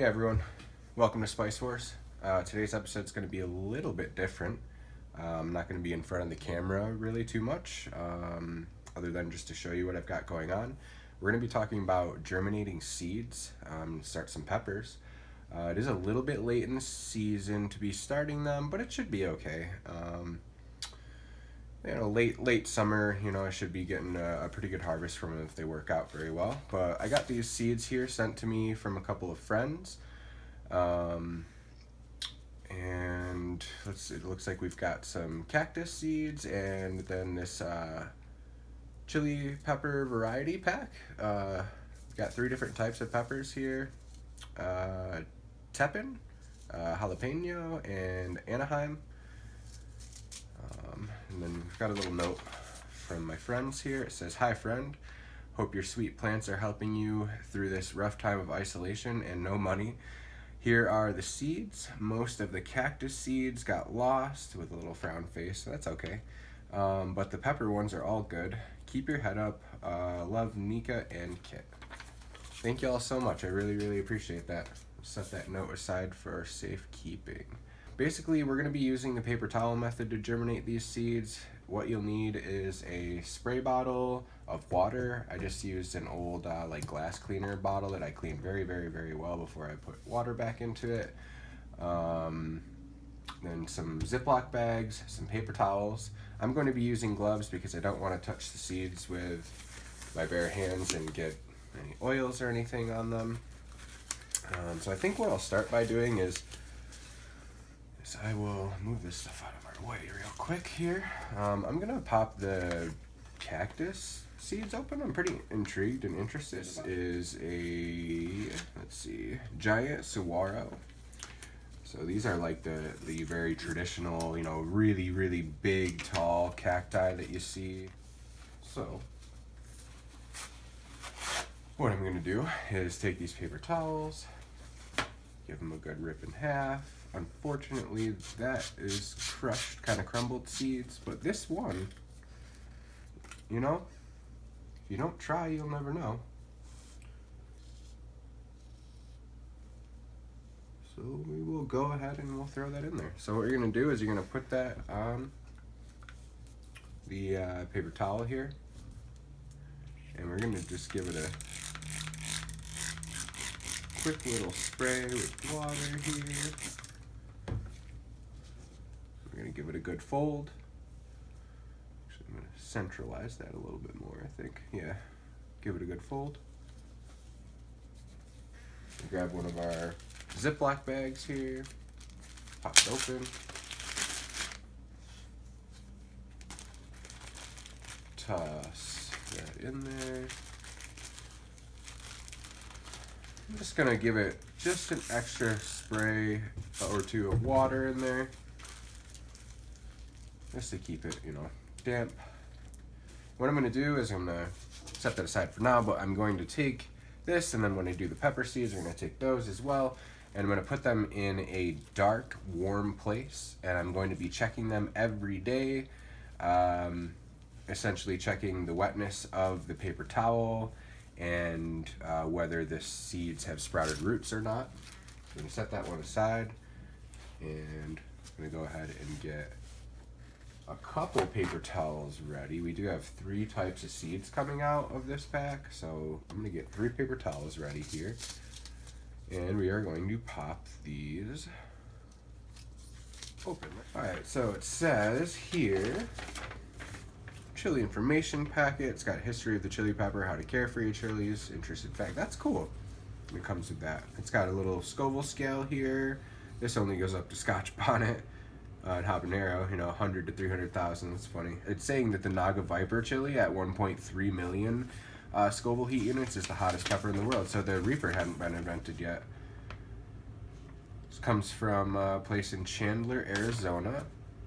everyone, welcome to Spice Wars. Today's episode is going to be a little bit different. I'm not going to be in front of the camera really too much, other than just to show you what I've got going on. We're going to be talking about germinating seeds, start some peppers. It is a little bit late in the season to be starting them, but it should be okay. Late summer, I should be getting a pretty good harvest from them if they work out very well. But I got these seeds here sent to me from a couple of friends. And it looks like we've got some cactus seeds and then this chili pepper variety pack. We've got 3 different types of peppers here. Tepin, jalapeno, and Anaheim. And then we've got a little note from my friends here. It says, "Hi friend, hope your sweet plants are helping you through this rough time of isolation and no money. Here are the seeds. Most of the cactus seeds got lost," with a little frown face, so that's okay. But the pepper ones are all good. Keep your head up. Love, Nika and Kit. Thank you all so much. I really appreciate that. Set that note aside for safekeeping. Basically, we're going to be using the paper towel method to germinate these seeds. What you'll need is a spray bottle of water. I just used an old glass cleaner bottle that I cleaned very well before I put water back into it. Then some Ziploc bags, some paper towels. I'm going to be using gloves because I don't want to touch the seeds with my bare hands and get any oils or anything on them. So I think what I'll start by doing is I will move this stuff out of our way real quick here. I'm gonna pop the cactus seeds open. I'm pretty intrigued and interested. This is a, giant saguaro. So these are like the very traditional, really big, tall cacti that you see. So what I'm gonna do is take these paper towels, give them a good rip in half. Unfortunately, that is crushed, kind of crumbled seeds, but this one, if you don't try, you'll never know. So we will go ahead and we'll throw that in there. So what you're gonna do is you're gonna put that on the paper towel here, and we're gonna just give it a quick little spray with water here. We're going to give it a good fold. Actually, I'm going to centralize that a little bit more, I think. Yeah, give it a good fold. Grab one of our Ziploc bags here, pop it open. Toss that in there. I'm just going to give it just an extra spray or 2 of water in there, just to keep it, damp. What I'm going to do is I'm going to set that aside for now, but I'm going to take this, and then when I do the pepper seeds, I'm going to take those as well, and I'm going to put them in a dark, warm place, and I'm going to be checking them every day, essentially checking the wetness of the paper towel and whether the seeds have sprouted roots or not. So I'm going to set that one aside, and I'm going to go ahead and get a couple paper towels ready. We do have 3 types of seeds coming out of this pack, so I'm going to get 3 paper towels ready here, and we are going to pop these open. Alright, so it says here, chili information packet. It's got history of the chili pepper, how to care for your chilies, interesting fact. That's cool. It comes with that. It's got a little Scoville scale here. This only goes up to Scotch bonnet. And habanero, 100 to 300,000. That's funny. It's saying that the Naga Viper chili at 1.3 million Scoville heat units is the hottest pepper in the world. So the Reaper hadn't been invented yet. This comes from a place in Chandler, Arizona.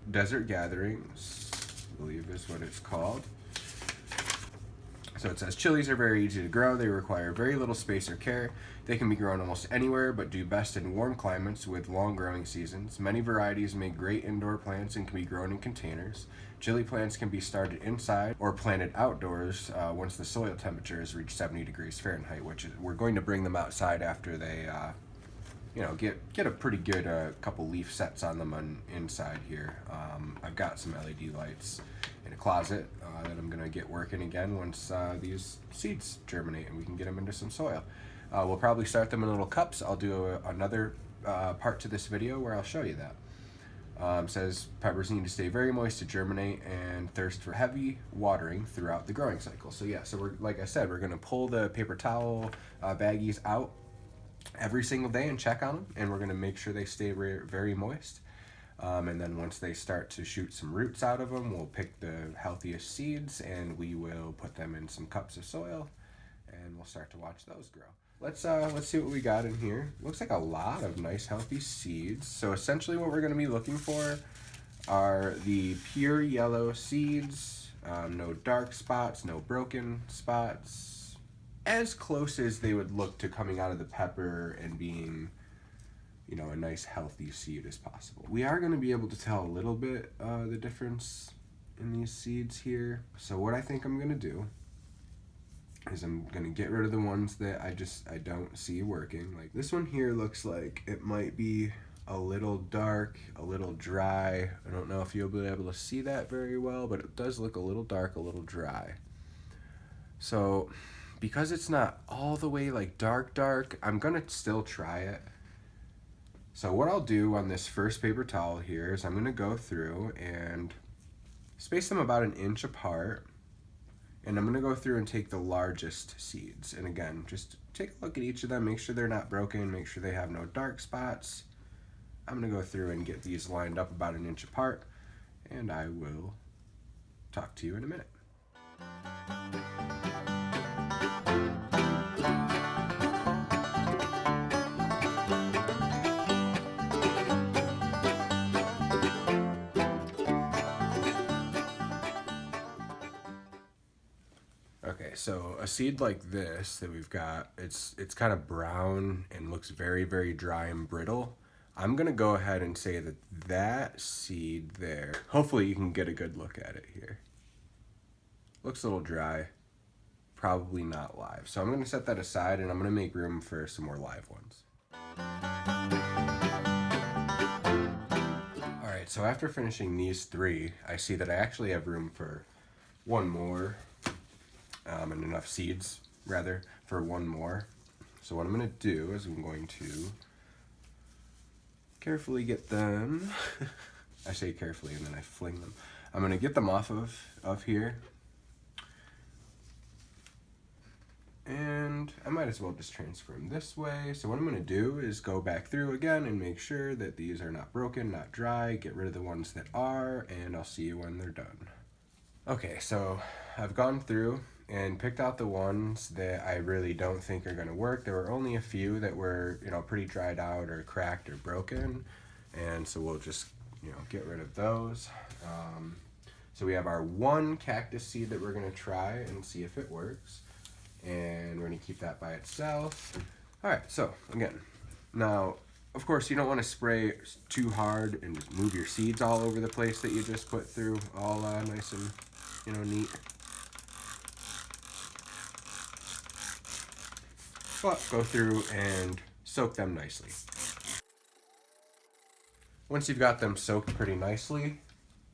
Desert Gatherings, I believe is what it's called. So it says, chilies are very easy to grow. They require very little space or care. They can be grown almost anywhere, but do best in warm climates with long growing seasons. Many varieties make great indoor plants and can be grown in containers. Chili plants can be started inside or planted outdoors once the soil temperatures reach 70 degrees Fahrenheit, which is, we're going to bring them outside after they you know, get a pretty good couple leaf sets on them on inside here. I've got some LED lights in a closet that I'm gonna get working again once these seeds germinate and we can get them into some soil. We'll probably start them in little cups. I'll do another part to this video where I'll show you that. Says peppers need to stay very moist to germinate and thirst for heavy watering throughout the growing cycle. So yeah, so we're, like I said, we're gonna pull the paper towel baggies out every single day and check on them, and we're gonna make sure they stay very moist. And then once they start to shoot some roots out of them, we'll pick the healthiest seeds and we will put them in some cups of soil, and we'll start to watch those grow. Let's see what we got in here. Looks like a lot of nice healthy seeds. So essentially what we're gonna be looking for are the pure yellow seeds, no dark spots, no broken spots, as close as they would look to coming out of the pepper and being, you know, a nice healthy seed as possible. We are gonna be able to tell a little bit the difference in these seeds here. So what I think I'm gonna do is I'm gonna get rid of the ones that I don't see working. Like this one here looks like it might be a little dark, a little dry. I don't know if you'll be able to see that very well, but it does look a little dark, a little dry. So because it's not all the way like dark, I'm gonna still try it. So what I'll do on this first paper towel here is I'm gonna go through and space them about 1 inch apart. And I'm gonna go through and take the largest seeds. And again, just take a look at each of them, make sure they're not broken, make sure they have no dark spots. I'm gonna go through and get these lined up about 1 inch apart, and I will talk to you in a minute. Okay, so a seed like this that we've got, it's kind of brown and looks very dry and brittle. I'm gonna go ahead and say that seed there, hopefully you can get a good look at it here. Looks a little dry, probably not live. So I'm gonna set that aside and I'm gonna make room for some more live ones. All right, so after finishing these 3, I see that I actually have room for one more. And enough seeds, rather, for one more. So what I'm going to do is I'm going to carefully get them. I say carefully and then I fling them. I'm going to get them off of here. And I might as well just transfer them this way. So what I'm going to do is go back through again and make sure that these are not broken, not dry, get rid of the ones that are, and I'll see you when they're done. Okay, so I've gone through and picked out the ones that I really don't think are gonna work. There were only a few that were, you know, pretty dried out or cracked or broken, and so we'll just, you know, get rid of those. So we have our one cactus seed that we're gonna try and see if it works, and we're gonna keep that by itself. All right, so again, now of course you don't want to spray too hard and just move your seeds all over the place that you just put through, all nice and, you know, neat. But go through and soak them nicely. Once you've got them soaked pretty nicely,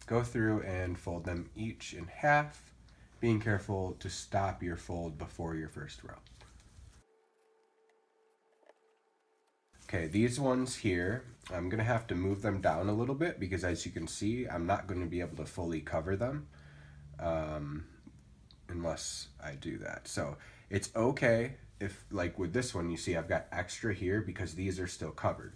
go through and fold them each in half, being careful to stop your fold before your first row. Okay, these ones here, I'm gonna have to move them down a little bit because as you can see, I'm not gonna be able to fully cover them unless I do that. So it's okay if, like with this one, you see I've got extra here because these are still covered,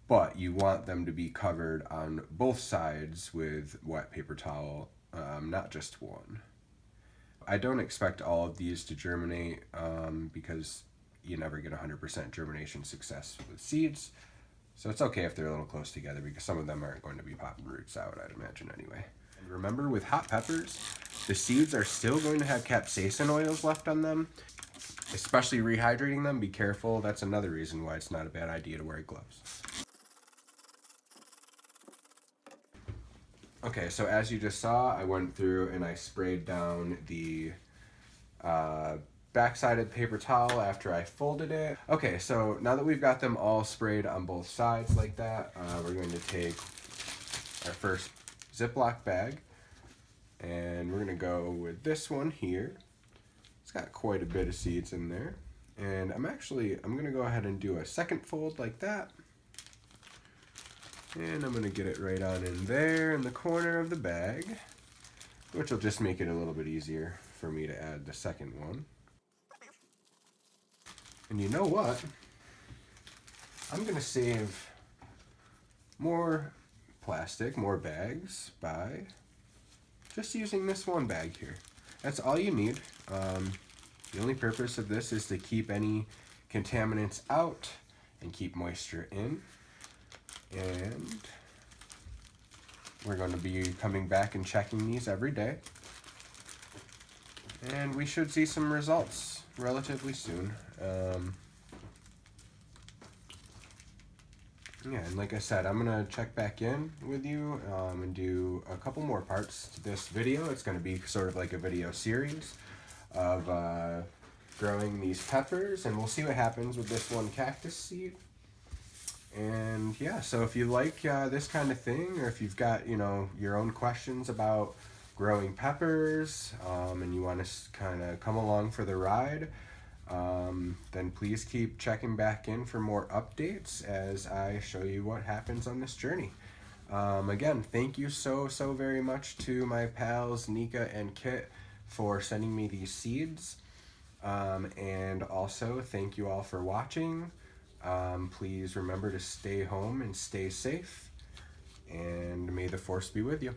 but you want them to be covered on both sides with wet paper towel, not just one. I don't expect all of these to germinate because you never get 100% germination success with seeds. So it's okay if they're a little close together because some of them aren't going to be popping roots out, I'd imagine anyway. And remember, with hot peppers, the seeds are still going to have capsaicin oils left on them, especially rehydrating them. Be careful. That's another reason why it's not a bad idea to wear gloves. Okay, so as you just saw, I went through and I sprayed down the backside of the paper towel after I folded it. Okay, so now that we've got them all sprayed on both sides like that, we're going to take our first Ziploc bag, and we're gonna go with this one here. It's got quite a bit of seeds in there. And I'm gonna go ahead and do a second fold like that. And I'm gonna get it right on in there in the corner of the bag, which will just make it a little bit easier for me to add the second one. And you know what? I'm gonna save more plastic, more bags by just using this one bag here. That's all you need. The only purpose of this is to keep any contaminants out and keep moisture in. And we're going to be coming back and checking these every day. And we should see some results relatively soon. Yeah, and like I said, I'm going to check back in with you and do a couple more parts to this video. It's going to be sort of like a video series of growing these peppers, and we'll see what happens with this one cactus seed. And yeah, so if you like this kind of thing, or if you've got, you know, your own questions about growing peppers and you want to kind of come along for the ride, then please keep checking back in for more updates as I show you what happens on this journey. Again, thank you so very much to my pals Nika and Kit for sending me these seeds. And also thank you all for watching. Please remember to stay home and stay safe, and may the force be with you.